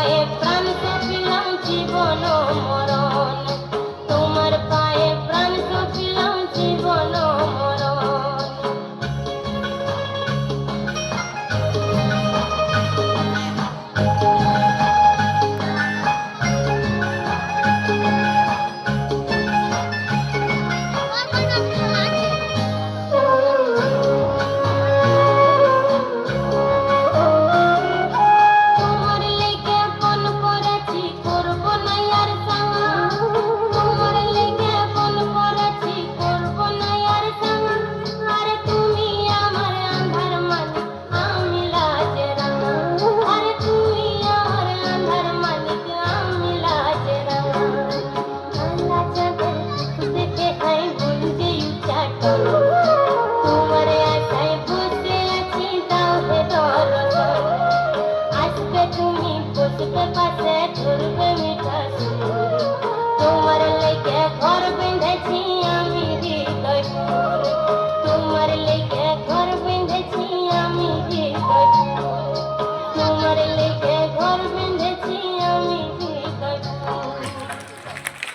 পায়ে প্রাণ সপিলাম জীবন মরণ, তোমার পায়ে প্রাণ সপিলাম জীবন মরণ। তোমার লেগে বন করেছি করব না আর সাঙ্গা, তোমার লেগে বন করেছি করব না আর সাঙ্গা। আরে তুমি আমার আন্ধার মানিক আমি লাজে রাঙা, আরে তুমি আমার আন্ধার মানিক আমি লাজে রাঙা। আল্লাহ চাঁদের দেখে আই গুঞ্জে উচ্চাটন, তোমার আশায় বসে আছি দাও হে দর্শন। আজকে তুমি বসবে পাশে ধরবে